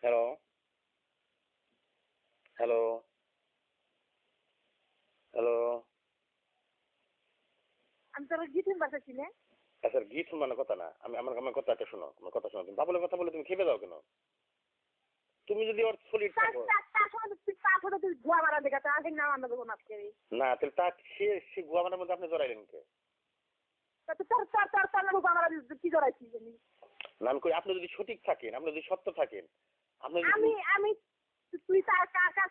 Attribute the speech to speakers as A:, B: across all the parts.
A: Hello, hello, hello.
B: আমি তোর গিফিন বাসাচ্ছি না।
A: আচ্ছা গিট শুনবার কথা না। আমি আমার আমার কথাটা শোনো, আমার কথা শোনো। তুমি বাবুলের কথা বলে তুমি খেপে যাও কেন? তুমি যদি ওর সলিড
B: তার
A: থাকো।
B: তার তার সাথে তুই গুয়া মারা দেখা তার না আমরা দেবো না আজকে।
A: না তাহলে তা সে গুয়ামানের মধ্যে আপনি জড়াইলেন কে?
B: তা তো তোর তোর তোর তোর গুয়া মারা কি জড়াইছি জানি।
A: না আমি কই আপনি যদি সঠিক থাকেন, আপনি যদি সত্য থাকেন, আপনি যদি
B: আমি আমি তুই তার কার কার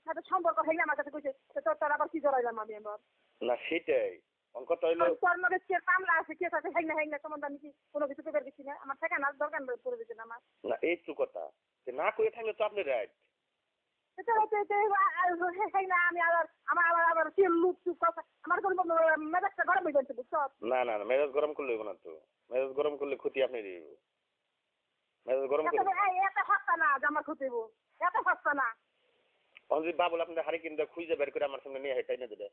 B: সাথে সম্পর্ক হইলে আমার কাছে কইছে তোর তোর আবার কি জড়াইলাম আমি এবার।
A: না সেটাই। আমার কথা হইলো
B: তোর মধ্যে কে কামলা আছে কে আছে হেগনা সম্বন্ধে আমি কি কোনো কিছু পেপার দিচ্ছি না আমার থেকে না দরকার করে দিচ্ছি না আমার।
A: না এই তো কথা। যে না করে থাকলে তো আপনি রাইট।
B: আমি আবার আমার আবার আবার কি লুক চুপ কথা আমার কোনো মেজাজটা গরম হয়ে যাচ্ছে বুঝছো।
A: না না না মেজাজ গরম করলে হইব না তো। মেজাজ গরম করলে ক্ষতি আপনি দিব। মেজাজ গরম
B: এত
A: করবেন না।
B: এত হস্তা না জামা খুঁজব এত হস্তা না।
A: এখন যদি বাবুল আপনার হারি কিনতে খুঁজে বের করে আমার সঙ্গে নিয়ে হেঁটাই না দিলে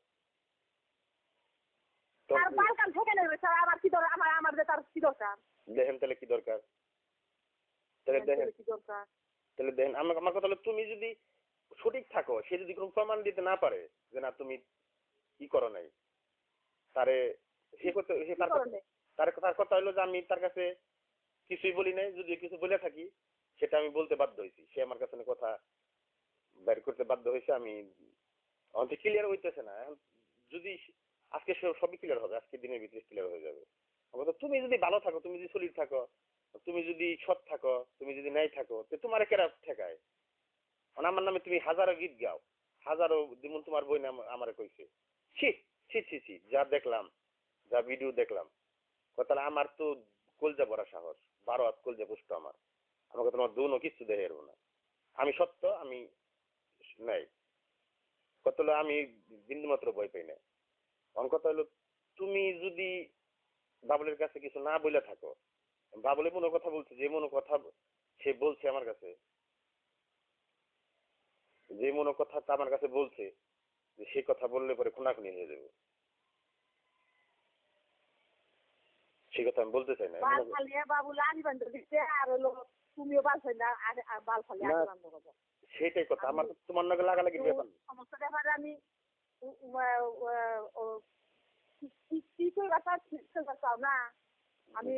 B: তার বাল কান থেকে নেবে স্যার আবার কি দরকার আমার আমার যে তার কি দরকার।
A: দেখেন তাহলে কি দরকার। তাহলে দেখেন
B: কি দরকার।
A: তাহলে দেখেন আমার আমার কথা হলো তুমি যদি সঠিক থাকো, সে যদি কোনো প্রমাণ দিতে না পারে যে না তুমি কি করো নাই, তারে সে করতে সে
B: কি
A: তার কথা
B: করলে
A: তার কথা হলো যে আমি তার কাছে কিছুই বলি নাই, যদি কিছু বলে থাকি সেটা আমি বলতে বাধ্য হয়েছি। সে আমার কাছে কথা বের করতে বাধ্য হয়েছে। আমি অন্ত ক্লিয়ার হইতেছে না এখন। যদি আজকে সবই ক্লিয়ার হবে, আজকে দিনের ভিতরে ক্লিয়ার হয়ে যাবে। আমার কথা, তুমি যদি ভালো থাকো, তুমি যদি সলিড থাকো, তুমি যদি সৎ থাকো, তুমি যদি ন্যায় থাকো, তো তোমার কেরা ঠেকায়? মানে আমার নামে তুমি হাজারো গীত গাও, হাজারো যেমন তোমার বই নাম আমারে কইছে। ছি ছি ছি ছি, যা দেখলাম, যা ভিডিও দেখলাম, তাহলে আমার তো কলজা ভরা সাহস, 12 হাত কলজা পুষ্ট আমার। আমাকে তোমার দুনো কিছু দেখে এরবো না। আমি সত্য, আমি নাই। কত হলো আমি বিন্দু মাত্র ভয় পাই না। আমার কথা হলো তুমি যদি বাবুলের কাছে কিছু না বলে থাকো, বাবুলে মনে কথা বলছে, যে মনে কথা সে বলছে আমার কাছে, যে মনে কথা তা আমার কাছে বলছে, যে সে কথা বললে পরে খুনাখুনি হয়ে যাবে, সে কথা আমি বলতে চাই না।
B: বাল ফালিয়ে বাবু লালি বান্ধব দিচ্ছে আর হলো তুমিও বাল ফাইলা আর বাল ফালিয়ে আগে বান্ধব করবো।
A: সেটাই কথা। আমার তো তোমার নাকি লাগালাগি ব্যাপার না।
B: সমস্ত ব্যাপারে আমি কি করবা চাও না আমি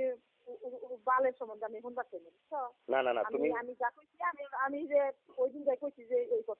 B: বালের সম্বন্ধে আমি শুনবার চাই না বুঝছো।
A: না না না
B: আমি
A: তুমি
B: আমি যা কইছি আমি আমি যে ওই দিন যাই কইছি যে এই কথা